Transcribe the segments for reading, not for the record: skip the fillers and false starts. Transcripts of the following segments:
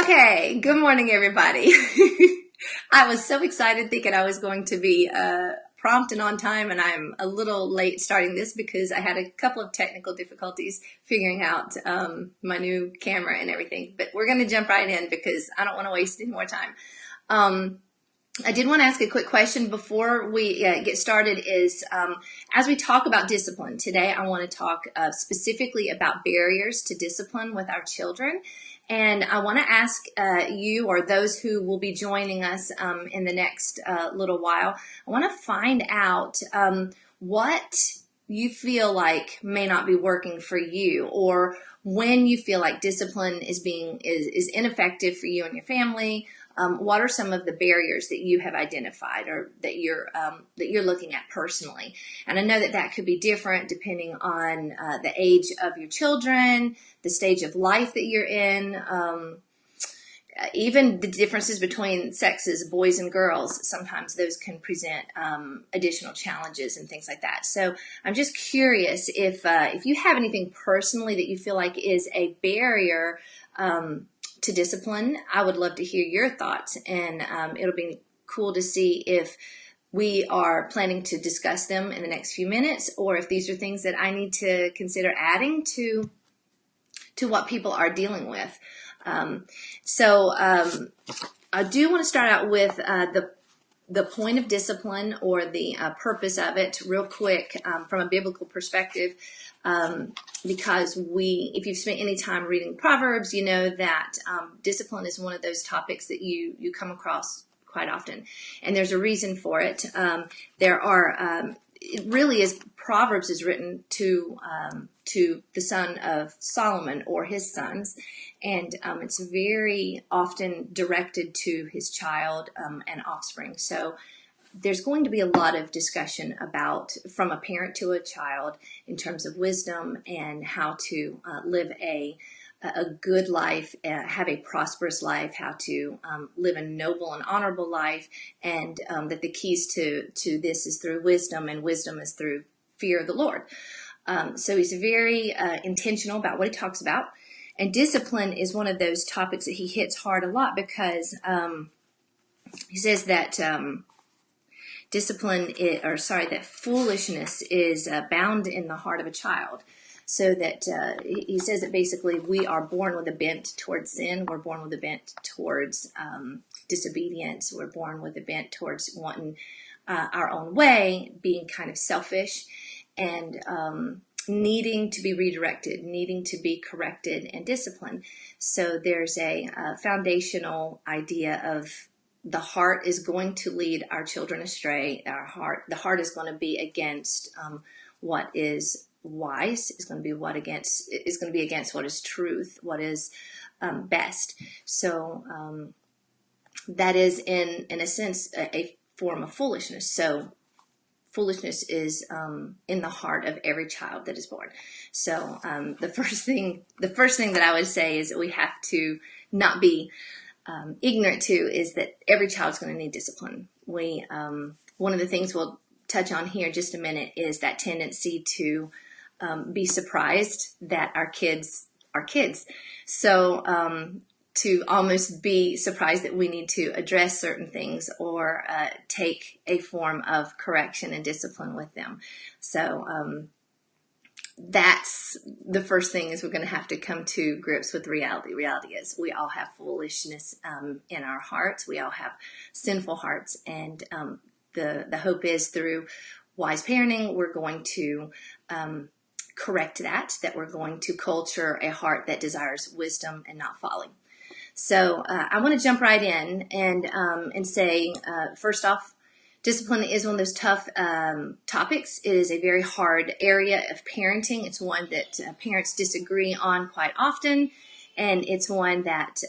Okay, good morning, everybody. I was so excited thinking I was going to be prompt and on time, and I'm a little late starting this because I had a couple of technical difficulties figuring out my new camera and everything. But we're going to jump right in because I don't want to waste any more time. I did want to ask a quick question before we get started as we talk about discipline today, I want to talk specifically about barriers to discipline with our children. And I want to ask you or those who will be joining us in the next little while, I want to find out what you feel like may not be working for you, or when you feel like discipline is ineffective for you and your family. What are some of the barriers that you have identified or that you're looking at personally? And I know that could be different depending on the age of your children, the stage of life that you're in, even the differences between sexes, boys and girls. Sometimes those can present additional challenges and things like that. So I'm just curious if you have anything personally that you feel like is a barrier to discipline. I would love to hear your thoughts, and it'll be cool to see if we are planning to discuss them in the next few minutes, or if these are things that I need to consider adding to what people are dealing with. So I do want to start out with the point of discipline, or the purpose of it, real quick, from a biblical perspective. Because if you've spent any time reading Proverbs, you know that discipline is one of those topics that you come across quite often, and there's a reason for it. It really is. Proverbs is written to the son of Solomon or his sons, and it's very often directed to his child and offspring. So there's going to be a lot of discussion about from a parent to a child in terms of wisdom and how to live a good life, have a prosperous life, how to live a noble and honorable life, and that the keys to this is through wisdom, and wisdom is through fear of the Lord. So he's very intentional about what he talks about. And discipline is one of those topics that he hits hard a lot, because he says that that foolishness is bound in the heart of a child. So that he says that basically we are born with a bent towards sin. We're born with a bent towards disobedience. We're born with a bent towards wanting our own way, being kind of selfish, and needing to be redirected, needing to be corrected and disciplined. So there's a foundational idea of the heart is going to lead our children astray. The heart is going to be against what is wise. Is going to be against what is truth, what is best. So that is in a sense a form of foolishness. So foolishness is in the heart of every child that is born. So the first thing that I would say is that we have to not be ignorant to is that every child's going to need discipline. One of the things we'll touch on here in just a minute is that tendency to be surprised that our kids are kids. So to almost be surprised that we need to address certain things or take a form of correction and discipline with them. So that's the first thing, is we're going to have to come to grips with reality. Reality is we all have foolishness in our hearts. We all have sinful hearts, and the hope is through wise parenting, we're going to correct that we're going to culture a heart that desires wisdom and not folly. So I want to jump right in and say, first off, discipline is one of those tough topics. It is a very hard area of parenting. It's one that parents disagree on quite often, and it's one that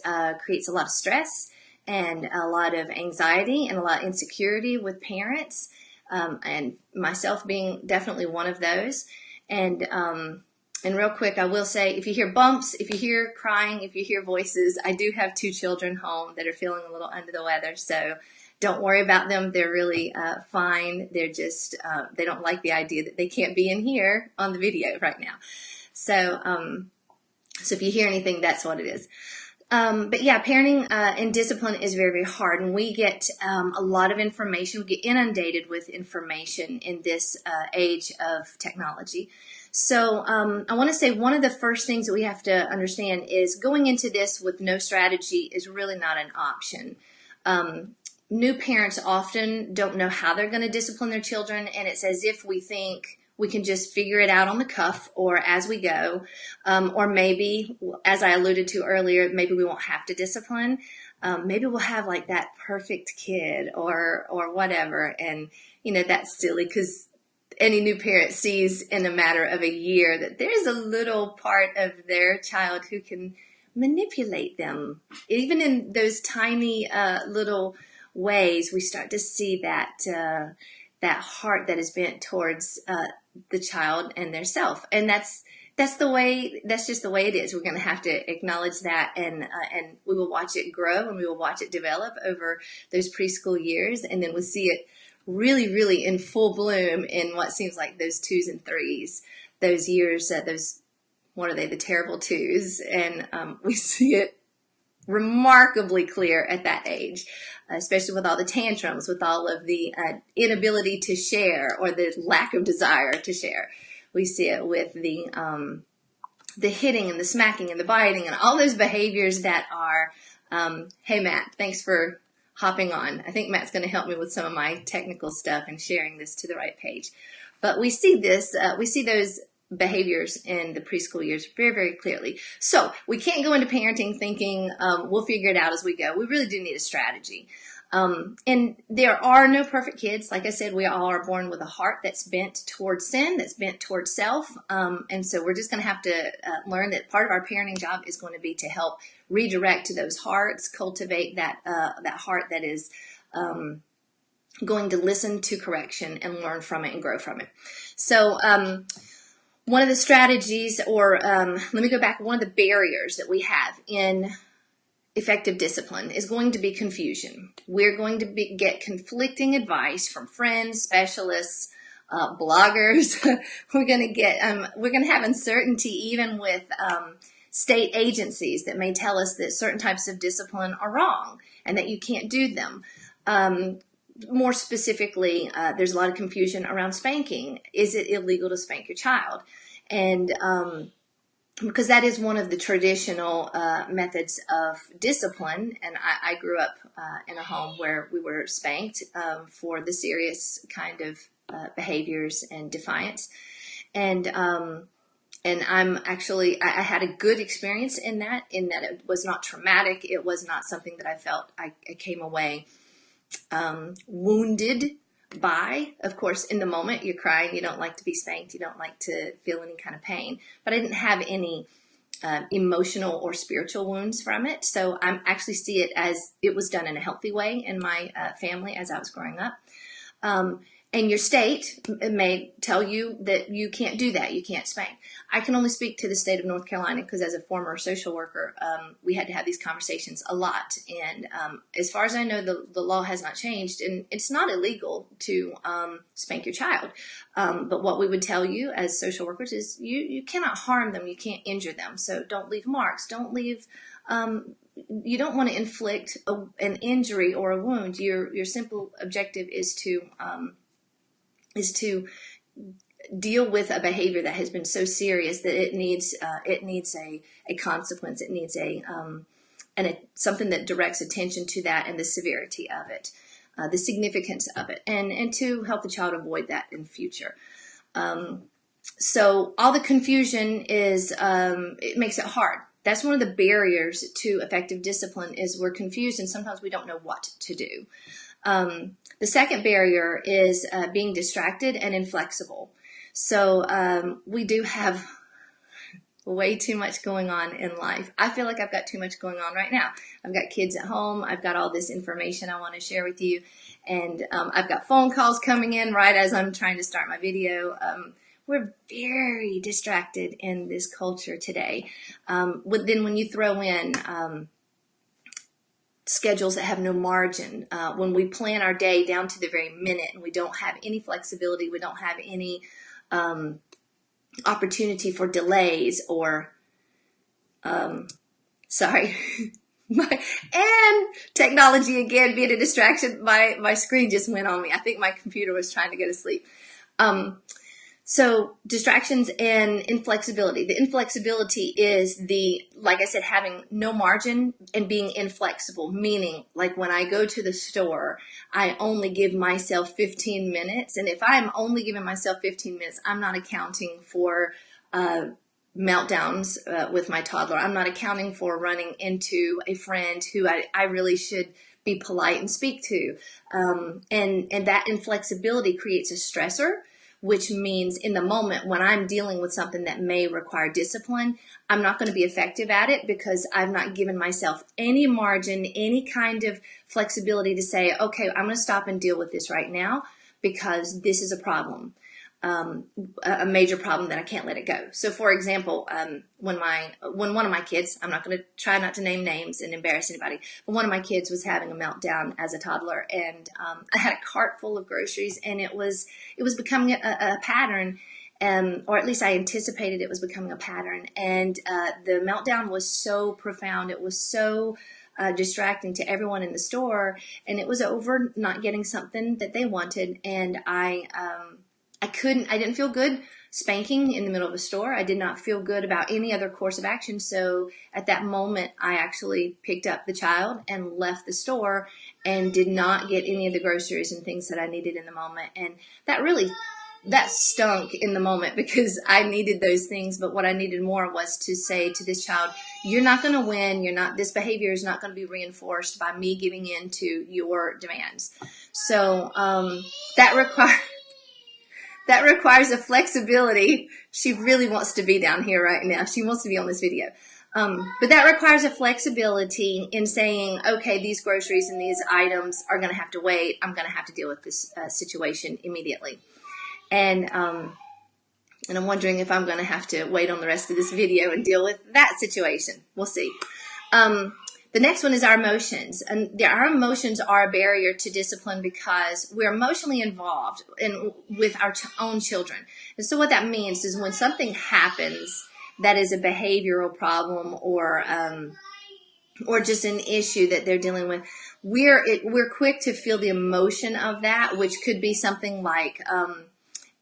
creates a lot of stress and a lot of anxiety and a lot of insecurity with parents, and myself being definitely one of those. And real quick, I will say, if you hear bumps, if you hear crying, if you hear voices, I do have 2 children home that are feeling a little under the weather. So don't worry about them. They're really fine. They're just, they don't like the idea that they can't be in here on the video right now. So if you hear anything, that's what it is. But yeah, parenting and discipline is very, very hard, and we get a lot of information. We get inundated with information in this age of technology. So I want to say one of the first things that we have to understand is going into this with no strategy is really not an option. New parents often don't know how they're going to discipline their children, and it's as if we think we can just figure it out on the cuff or as we go. Or maybe, as I alluded to earlier, maybe we won't have to discipline. Maybe we'll have like that perfect kid or whatever. And, that's silly because any new parent sees in a matter of a year that there's a little part of their child who can manipulate them. Even in those tiny little ways, we start to see that heart that is bent towards the child and their self, and that's just the way it is. We're going to have to acknowledge that, and we will watch it grow, and we will watch it develop over those preschool years, and then we'll see it really, really in full bloom in what seems like those 2s and 3s, those years, what are they, the terrible 2s, and we see it remarkably clear at that age, especially with all the tantrums, with all of the inability to share or the lack of desire to share. We see it with the hitting and the smacking and the biting and all those behaviors that are, hey Matt, thanks for hopping on. I think Matt's going to help me with some of my technical stuff and sharing this to the right page. But we see this, we see those behaviors in the preschool years very, very clearly. So we can't go into parenting thinking we'll figure it out as we go. We really do need a strategy. And there are no perfect kids. Like I said, we all are born with a heart that's bent towards sin, that's bent towards self. And so we're just going to have to learn that part of our parenting job is going to be to help redirect to those hearts, cultivate that heart that is going to listen to correction and learn from it and grow from it. So one of the strategies, or let me go back, one of the barriers that we have in effective discipline is going to be confusion. We're going to get conflicting advice from friends, specialists, bloggers. We're going to have uncertainty even with state agencies that may tell us that certain types of discipline are wrong and that you can't do them. More specifically, there's a lot of confusion around spanking. Is it illegal to spank your child? And because that is one of the traditional methods of discipline, and I grew up in a home where we were spanked for the serious kind of behaviors and defiance. And I'm actually, I had a good experience in that it was not traumatic. It was not something that I felt I came away wounded by. Of course, in the moment you're crying, you don't like to be spanked, you don't like to feel any kind of pain, but I didn't have any emotional or spiritual wounds from it. So I actually see it as it was done in a healthy way in my family as I was growing up. And your state may tell you that you can't do that. You can't spank. I can only speak to the state of North Carolina because as a former social worker, we had to have these conversations a lot. And as far as I know, the law has not changed. And it's not illegal to spank your child. But what we would tell you as social workers is you cannot harm them. You can't injure them. So don't leave marks. Don't leave... you don't want to inflict an injury or a wound. Your simple objective is to deal with a behavior that has been so serious that it needs a consequence. It needs something that directs attention to that and the severity of it, the significance of it, and to help the child avoid that in the future. So all the confusion is it makes it hard. That's one of the barriers to effective discipline is we're confused and sometimes we don't know what to do. The second barrier is being distracted and inflexible. So we do have way too much going on in life. I feel like I've got too much going on right now. I've got kids at home. I've got all this information I want to share with you. And I've got phone calls coming in right as I'm trying to start my video. We're very distracted in this culture today. Then when you throw in schedules that have no margin, when we plan our day down to the very minute and we don't have any flexibility, we don't have any opportunity for delays or, sorry, And technology again being a distraction. My screen just went on me. I think my computer was trying to go to sleep. So distractions and inflexibility. The inflexibility is like I said, having no margin and being inflexible, meaning like when I go to the store, I only give myself 15 minutes. And if I'm only giving myself 15 minutes, I'm not accounting for meltdowns with my toddler. I'm not accounting for running into a friend who I really should be polite and speak to. And that inflexibility creates a stressor, which means in the moment when I'm dealing with something that may require discipline, I'm not going to be effective at it because I've not given myself any margin, any kind of flexibility to say, okay, I'm going to stop and deal with this right now because this is a problem. A major problem that I can't let it go. So for example, when one of my kids, I'm not going to try not to name names and embarrass anybody, but one of my kids was having a meltdown as a toddler, and I had a cart full of groceries, and it was becoming a pattern, or at least I anticipated it was becoming a pattern. And the meltdown was so profound. It was so distracting to everyone in the store, and it was over not getting something that they wanted. And I didn't feel good spanking in the middle of a store. I did not feel good about any other course of action. So at that moment, I actually picked up the child and left the store and did not get any of the groceries and things that I needed in the moment. And that stunk in the moment because I needed those things. But what I needed more was to say to this child, you're not going to win. This behavior is not going to be reinforced by me giving in to your demands. So, that requires a flexibility. She really wants to be down here right now. She wants to be on this video. But that requires a flexibility in saying, okay, these groceries and these items are going to have to wait. I'm going to have to deal with this situation immediately. And I'm wondering if I'm going to have to wait on the rest of this video and deal with that situation. We'll see. The next one is our emotions. And our emotions are a barrier to discipline because we're emotionally involved with our own children. And so what that means is when something happens that is a behavioral problem or just an issue that they're dealing with, we're quick to feel the emotion of that, which could be something like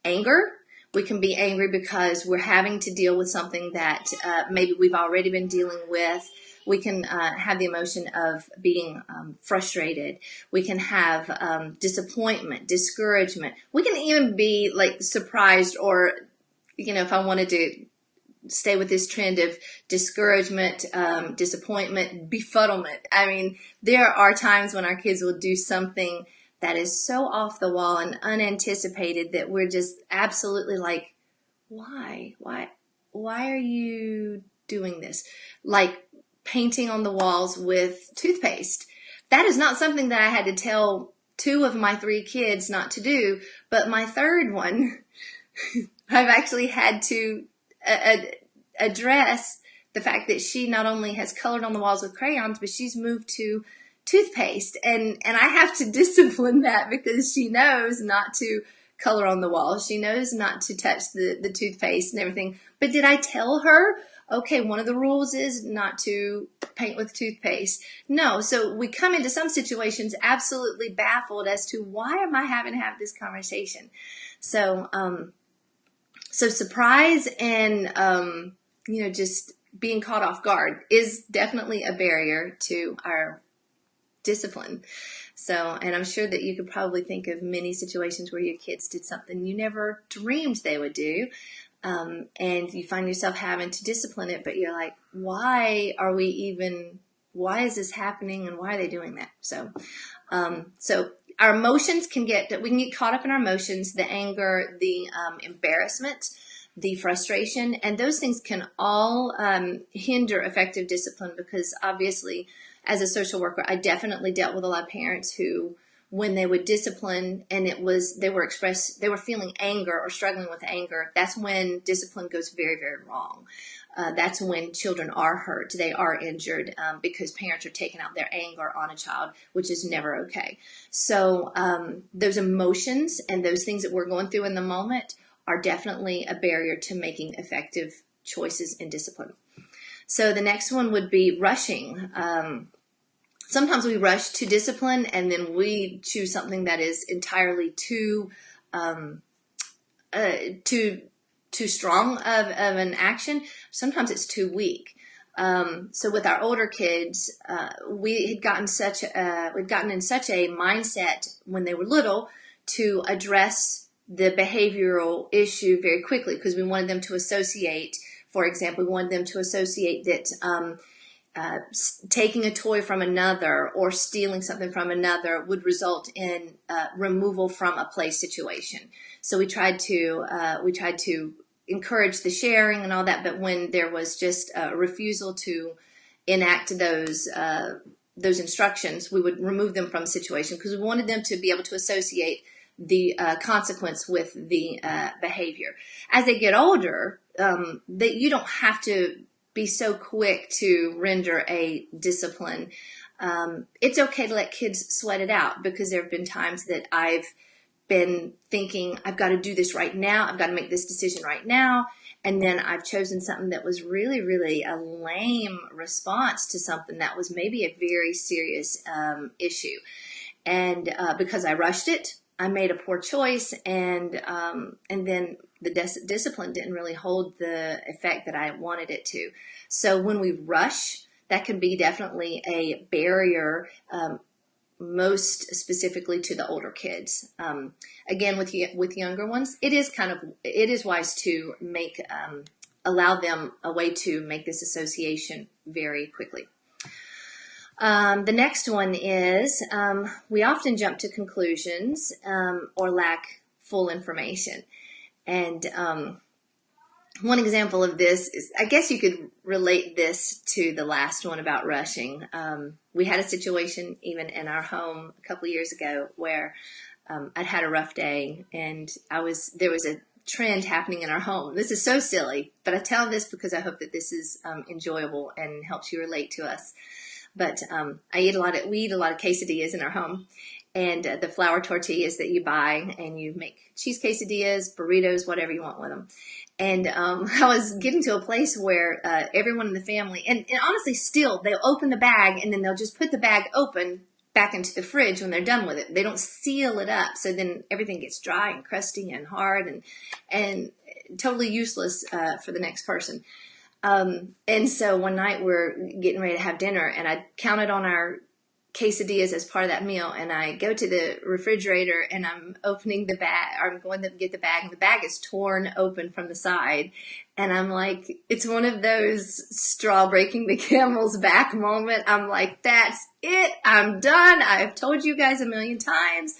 anger. We can be angry because we're having to deal with something that maybe we've already been dealing with. We can have the emotion of being frustrated. We can have disappointment, discouragement. We can even be like surprised, or, if I wanted to stay with this trend of discouragement, disappointment, befuddlement. I mean, there are times when our kids will do something that is so off the wall and unanticipated that we're just absolutely like, why are you doing this? Like painting on the walls with toothpaste. That is not something that I had to tell 2 of my 3 kids not to do, but my third one, I've actually had to address the fact that she not only has colored on the walls with crayons, but she's moved to toothpaste, and I have to discipline that because she knows not to color on the wall. She knows not to touch the toothpaste and everything. But did I tell her, okay, one of the rules is not to paint with toothpaste? No. So we come into some situations absolutely baffled as to why am I having to have this conversation? So surprise and, just being caught off guard is definitely a barrier to our discipline. So, and I'm sure that you could probably think of many situations where your kids did something you never dreamed they would do. And you find yourself having to discipline it, but you're like, why is this happening and why are they doing that? So our emotions we can get caught up in our emotions, the anger, the embarrassment, the frustration, and those things can all hinder effective discipline because obviously as a social worker, I definitely dealt with a lot of parents who, when they would discipline and they were feeling anger or struggling with anger, that's when discipline goes very, very wrong. That's when children are hurt. They are injured because parents are taking out their anger on a child, which is never okay. So those emotions and those things that we're going through in the moment are definitely a barrier to making effective choices in discipline. So the next one would be rushing. Sometimes we rush to discipline, and then we choose something that is entirely um, too strong of an action. Sometimes it's too weak. So with our older kids, we had gotten we'd gotten in such a mindset when they were little to address the behavioral issue very quickly, because we wanted them to associate. For example, we wanted them to associate that taking a toy from another or stealing something from another would result in removal from a play situation. So we tried to encourage the sharing and all that, but when there was just a refusal to enact those instructions, we would remove them from the situation, because we wanted them to be able to associate the consequence with the behavior. As they get older, that you don't have to be so quick to render a discipline. It's okay to let kids sweat it out, because there have been times that I've been thinking, I've got to do this right now. I've got to make this decision right now. And then I've chosen something that was really, really a lame response to something that was maybe a very serious issue. And because I rushed it, I made a poor choice, and then the discipline didn't really hold the effect that I wanted it to. So when we rush, that can be definitely a barrier, most specifically to the older kids. Again, with younger ones, it is wise to allow them a way to make this association very quickly. The next one is we often jump to conclusions or lack full information. And one example of this is, I guess you could relate this to the last one about rushing. We had a situation even in our home a couple of years ago where I'd had a rough day, and there was a trend happening in our home. This is so silly, but I tell this because I hope that this is enjoyable and helps you relate to us. But we eat a lot of quesadillas in our home, and the flour tortillas that you buy, and you make cheese quesadillas, burritos, whatever you want with them. And I was getting to a place where everyone in the family, and honestly still, they'll open the bag and then they'll just put the bag open back into the fridge when they're done with it. They don't seal it up, so then everything gets dry and crusty and hard and totally useless for the next person. And so one night we're getting ready to have dinner, and I counted on our quesadillas as part of that meal, and I go to the refrigerator and I'm opening the bag, or I'm going to get the bag, and the bag is torn open from the side. And I'm like, it's one of those straw breaking the camel's back moment. I'm like, that's it. I'm done. I've told you guys a million times.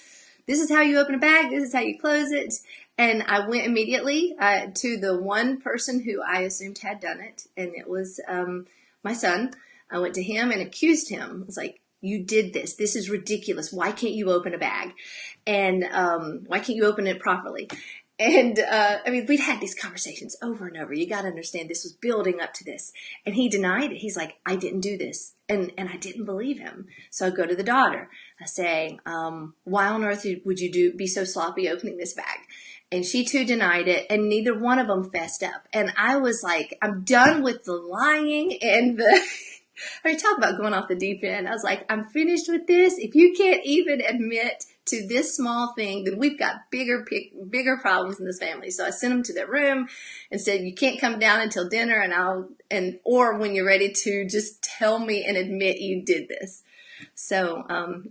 This is how you open a bag. This is how you close it. And I went immediately to the one person who I assumed had done it, and it was my son. I went to him and accused him. I was like, you did this. This is ridiculous. Why can't you open a bag? And why can't you open it properly? And I mean, we'd had these conversations over and over. You got to understand, this was building up to this. And he denied it. He's like, I didn't do this. And I didn't believe him. So I go to the daughter. I say, why on earth would you be so sloppy opening this bag? And she too denied it, and neither one of them fessed up. And I was like, I'm done with the lying and I mean, talk about going off the deep end. I was like, I'm finished with this. If you can't even admit to this small thing, then we've got bigger problems in this family. So I sent them to their room and said, you can't come down until dinner, or when you're ready to just tell me and admit you did this. So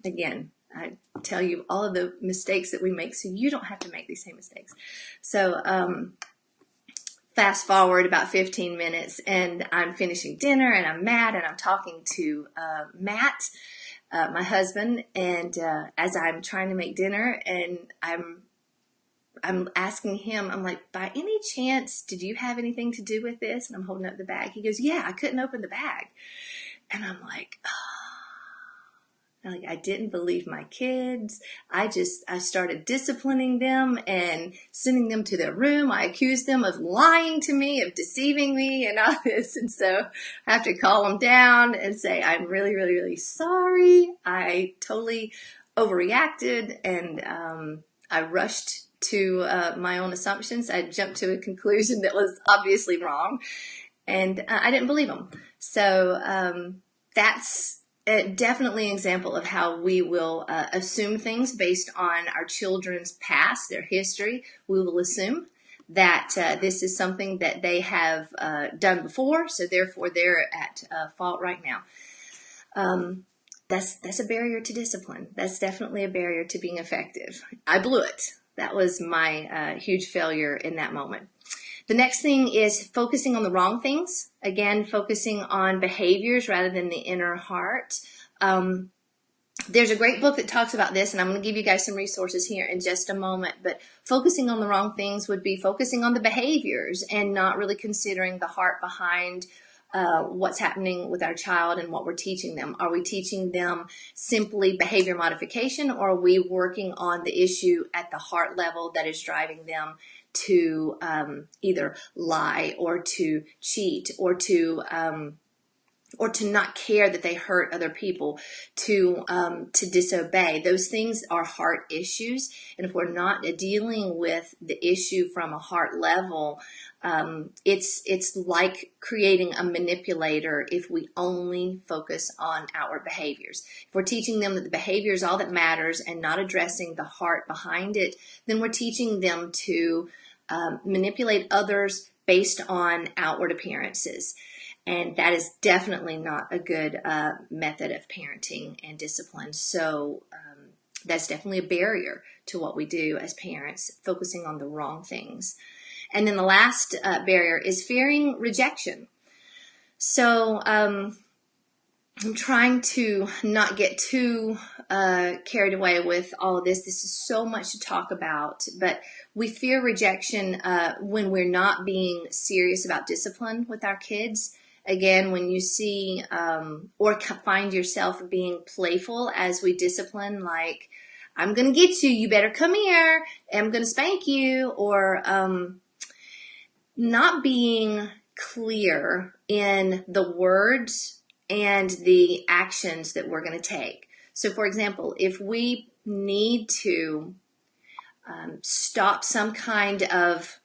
again, I tell you all of the mistakes that we make so you don't have to make these same mistakes. So fast forward about 15 minutes, and I'm finishing dinner, and I'm mad, and I'm talking to Matt, my husband, and as I'm trying to make dinner, and I'm asking him, I'm like, by any chance, did you have anything to do with this? And I'm holding up the bag. He goes, yeah, I couldn't open the bag. And I'm like, I didn't believe my kids. I started disciplining them and sending them to their room. I accused them of lying to me, of deceiving me and all this. And so I have to call them down and say, I'm really, really, really sorry. I totally overreacted, and I rushed to my own assumptions. I jumped to a conclusion that was obviously wrong, and I didn't believe them. So that's definitely an example of how we will assume things based on our children's past, their history. We will assume that this is something that they have done before, so therefore they're at fault right now. That's a barrier to discipline. That's definitely a barrier to being effective. I blew it. That was my huge failure in that moment. The next thing is focusing on the wrong things. Again, focusing on behaviors rather than the inner heart. There's a great book that talks about this, and I'm going to give you guys some resources here in just a moment. But focusing on the wrong things would be focusing on the behaviors and not really considering the heart behind what's happening with our child and what we're teaching them. Are we teaching them simply behavior modification, or are we working on the issue at the heart level that is driving them to either lie or to cheat or to not care that they hurt other people, to disobey? Those things are heart issues, and if we're not dealing with the issue from a heart level, it's like creating a manipulator if we only focus on outward behaviors. If we're teaching them that the behavior is all that matters and not addressing the heart behind it, then we're teaching them to manipulate others based on outward appearances. And that is definitely not a good method of parenting and discipline. So that's definitely a barrier to what we do as parents, focusing on the wrong things. And then the last barrier is fearing rejection. So I'm trying to not get too carried away with all of this. This is so much to talk about, but we fear rejection when we're not being serious about discipline with our kids. Again, when you see or find yourself being playful as we discipline, like, I'm going to get you, you better come here, I'm going to spank you, or not being clear in the words and the actions that we're going to take. So, for example, if we need to stop some kind of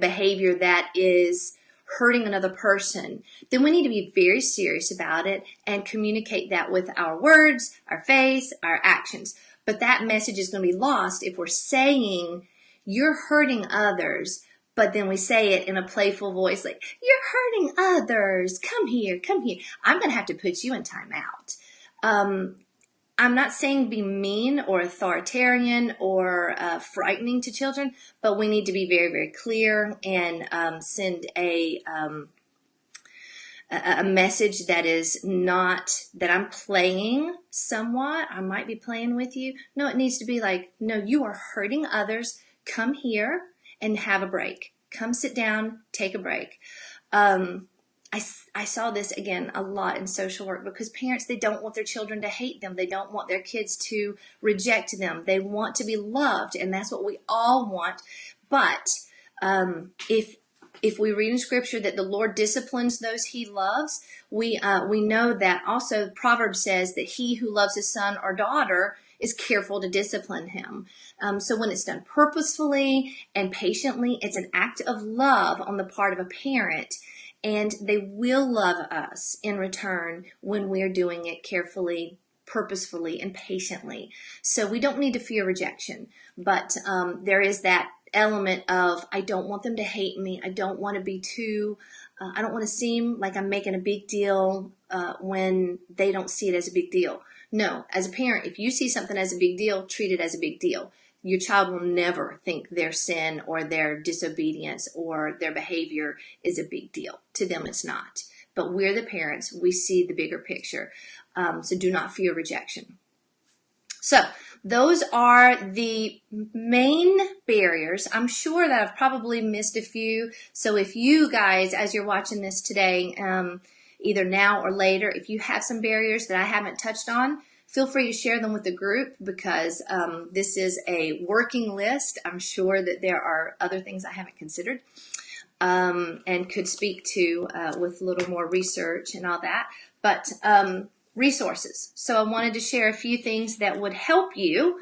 behavior that is hurting another person, then we need to be very serious about it and communicate that with our words, our face, our actions. But that message is going to be lost if we're saying, you're hurting others, but then we say it in a playful voice, like, you're hurting others, come here, I'm going to have to put you in timeout. I'm not saying be mean or authoritarian or frightening to children, but we need to be very, very clear and send a message that is not that I'm playing somewhat. I might be playing with you. No, it needs to be like, no, you are hurting others. Come here and have a break. Come sit down, take a break. I saw this again a lot in social work because parents, they don't want their children to hate them. They don't want their kids to reject them. They want to be loved, and that's what we all want. But if we read in Scripture that the Lord disciplines those He loves, we know that also Proverbs says that he who loves his son or daughter is careful to discipline him. So when it's done purposefully and patiently, it's an act of love on the part of a parent. And they will love us in return when we're doing it carefully, purposefully, and patiently. So we don't need to fear rejection. But there is that element of, I don't want them to hate me. I don't want to be too, I don't want to seem like I'm making a big deal when they don't see it as a big deal. No, as a parent, if you see something as a big deal, treat it as a big deal. Your child will never think their sin or their disobedience or their behavior is a big deal. To them, it's not. But we're the parents. We see the bigger picture. So do not fear rejection. So those are the main barriers. I'm sure that I've probably missed a few. So if you guys, as you're watching this today, either now or later, if you have some barriers that I haven't touched on, feel free to share them with the group because this is a working list. I'm sure that there are other things I haven't considered and could speak to with a little more research and all that. But resources. So I wanted to share a few things that would help you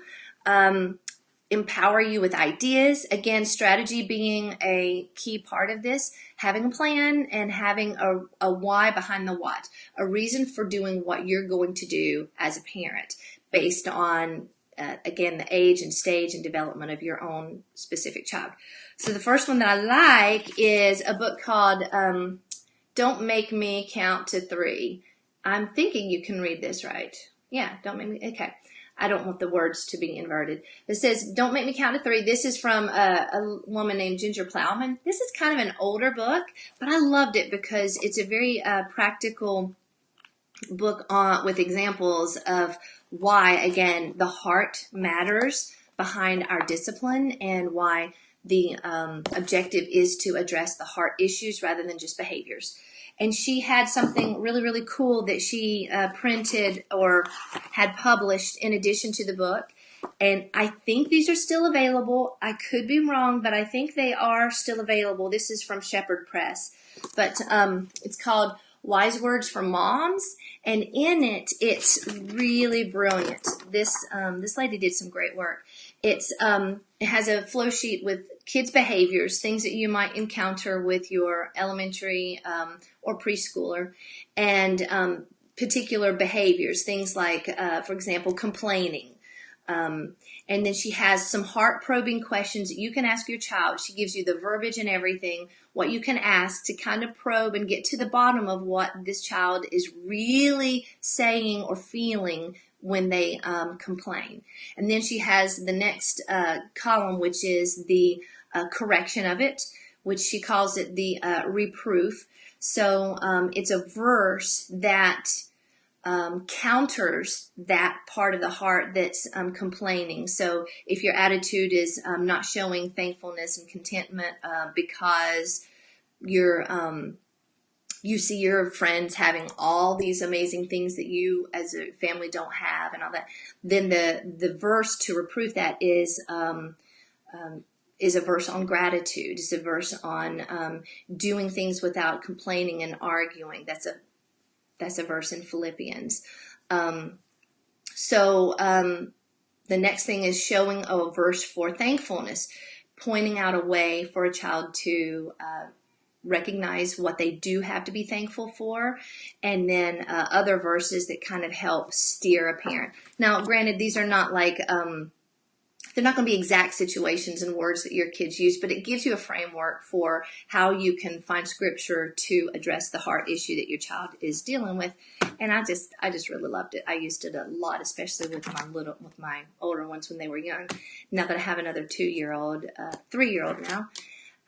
empower you with ideas. Again, strategy being a key part of this, having a plan and having a why behind the what, a reason for doing what you're going to do as a parent based on, again, the age and stage and development of your own specific child. So the first one that I like is a book called Don't Make Me Count to Three. I'm thinking you can read this right. Yeah, don't make me, okay. I don't want the words to be inverted. It says, Don't Make Me Count to Three. This is from a woman named Ginger Plowman. This is kind of an older book, but I loved it because it's a very practical book with examples of why, again, the heart matters behind our discipline and why the objective is to address the heart issues rather than just behaviors. And she had something really, really cool that she printed or had published in addition to the book. And I think these are still available. I could be wrong, but I think they are still available. This is from Shepherd Press. But it's called Wise Words for Moms. And in it, it's really brilliant. This lady did some great work. It has a flow sheet with kids' behaviors, things that you might encounter with your elementary or preschooler, and particular behaviors, things like, for example, complaining. And then she has some heart-probing questions that you can ask your child. She gives you the verbiage and everything, what you can ask to kind of probe and get to the bottom of what this child is really saying or feeling when they complain. And then she has the next column, which is the correction of it, which she calls it the reproof. So it's a verse that counters that part of the heart that's complaining. So if your attitude is not showing thankfulness and contentment because you see your friends having all these amazing things that you as a family don't have and all that, then the verse to reproof that is a verse on gratitude. It's a verse on doing things without complaining and arguing. That's a verse in Philippians. The next thing is showing a verse for thankfulness, pointing out a way for a child to recognize what they do have to be thankful for, and then other verses that kind of help steer a parent. Now, granted, these are not like they're not going to be exact situations and words that your kids use, but it gives you a framework for how you can find scripture to address the heart issue that your child is dealing with. And I just really loved it. I used it a lot, especially with my older ones when they were young. Now that I have another 2-year-old, 3-year-old now,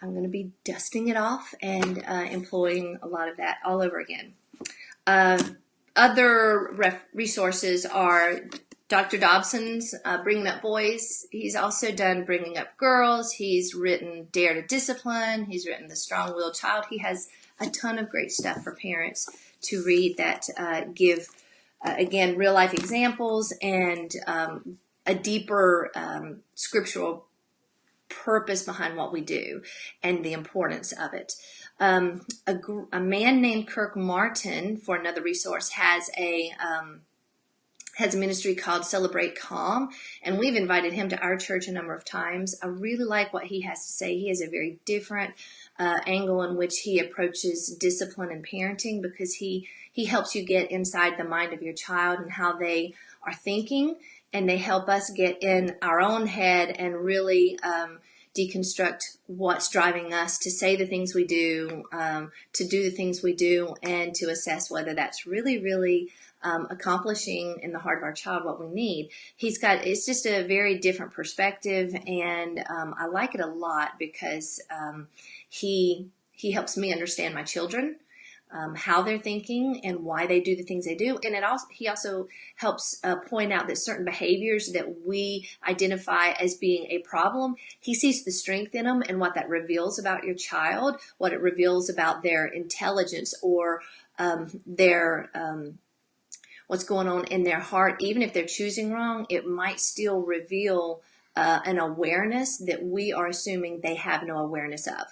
I'm going to be dusting it off and employing a lot of that all over again. Other resources are Dr. Dobson's Bringing Up Boys. He's also done Bringing Up Girls. He's written Dare to Discipline. He's written The Strong-Willed Child. He has a ton of great stuff for parents to read that give, again, real-life examples and a deeper scriptural purpose behind what we do and the importance of it. A man named Kirk Martin, for another resource, has a ministry called Celebrate Calm, and we've invited him to our church a number of times. I really like what he has to say. He has a very different angle in which he approaches discipline and parenting, because he helps you get inside the mind of your child and how they are thinking, and they help us get in our own head and really deconstruct what's driving us to say the things we do, to do the things we do, and to assess whether that's really, really accomplishing in the heart of our child what we need. It's just a very different perspective, and I like it a lot because he helps me understand my children, how they're thinking and why they do the things they do. And he also helps point out that certain behaviors that we identify as being a problem, he sees the strength in them and what that reveals about your child, what it reveals about their intelligence or their what's going on in their heart. Even if they're choosing wrong, it might still reveal an awareness that we are assuming they have no awareness of.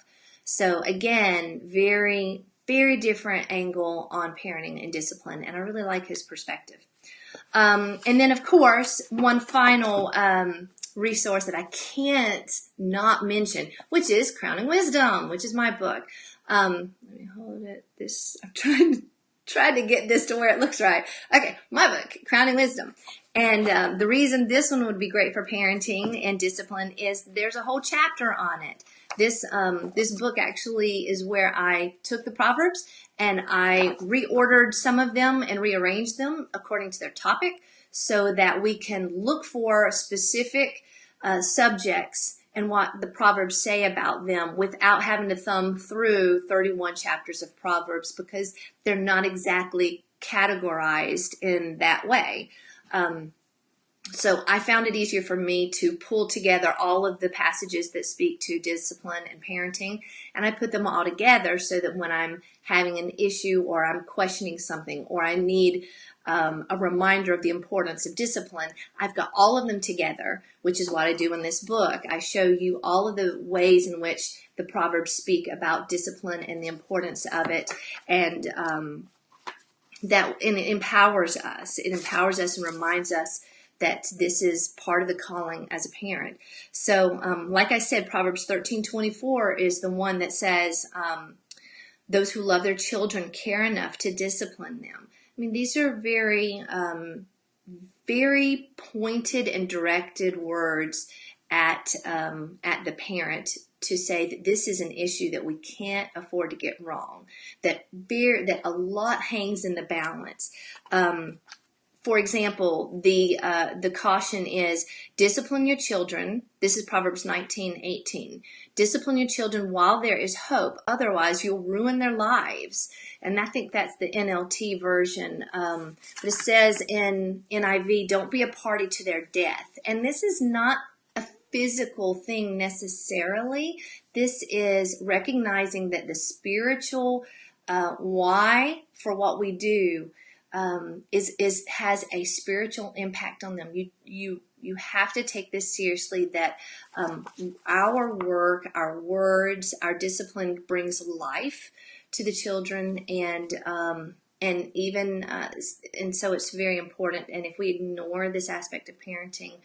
So again, very, very different angle on parenting and discipline, and I really like his perspective. And then, of course, one final resource that I can't not mention, which is Crowning Wisdom, which is my book. Let me hold it. I'm trying to get this to where it looks right. Okay, my book, Crowning Wisdom. And the reason this one would be great for parenting and discipline is there's a whole chapter on it. This book actually is where I took the Proverbs and I reordered some of them and rearranged them according to their topic so that we can look for specific subjects and what the Proverbs say about them without having to thumb through 31 chapters of Proverbs, because they're not exactly categorized in that way. So I found it easier for me to pull together all of the passages that speak to discipline and parenting, and I put them all together so that when I'm having an issue or I'm questioning something or I need a reminder of the importance of discipline, I've got all of them together, which is what I do in this book. I show you all of the ways in which the Proverbs speak about discipline and the importance of it, and it empowers us. It empowers us and reminds us that this is part of the calling as a parent. So, like I said, Proverbs 13:24 is the one that says, those who love their children care enough to discipline them. I mean, these are very, very pointed and directed words at the parent to say that this is an issue that we can't afford to get wrong, that a lot hangs in the balance. For example, the caution is discipline your children. This is Proverbs 19:18. Discipline your children while there is hope. Otherwise, you'll ruin their lives. And I think that's the NLT version. But it says in NIV, don't be a party to their death. And this is not a physical thing necessarily. This is recognizing that the spiritual why for what we do has a spiritual impact on them. You have to take this seriously, that our work, our words, our discipline brings life to the children, and so it's very important. And if we ignore this aspect of parenting,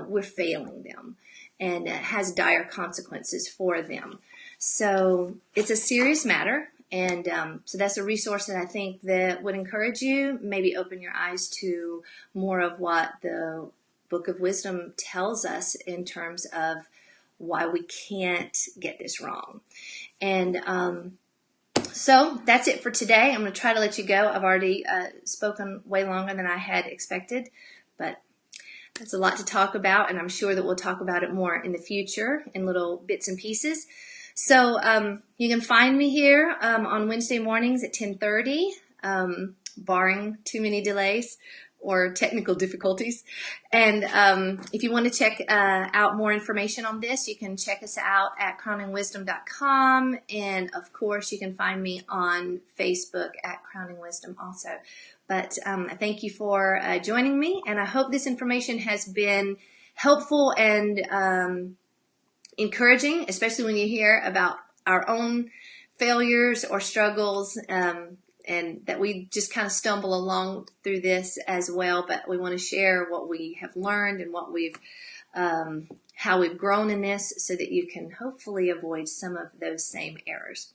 we're failing them, and it has dire consequences for them. So it's a serious matter. And so that's a resource that I think that would encourage you, maybe open your eyes to more of what the Book of Wisdom tells us in terms of why we can't get this wrong. And so that's it for today. I'm going to try to let you go. I've already spoken way longer than I had expected, but that's a lot to talk about, and I'm sure that we'll talk about it more in the future in little bits and pieces. So you can find me here on Wednesday mornings at 10:30, barring too many delays or technical difficulties. And if you want to check out more information on this, you can check us out at crowningwisdom.com. And, of course, you can find me on Facebook at Crowning Wisdom also. But thank you for joining me, and I hope this information has been helpful and encouraging, especially when you hear about our own failures or struggles, and that we just kind of stumble along through this as well. But we want to share what we have learned and what how we've grown in this, so that you can hopefully avoid some of those same errors.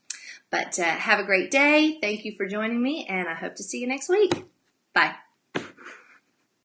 But have a great day. Thank you for joining me, and I hope to see you next week. Bye.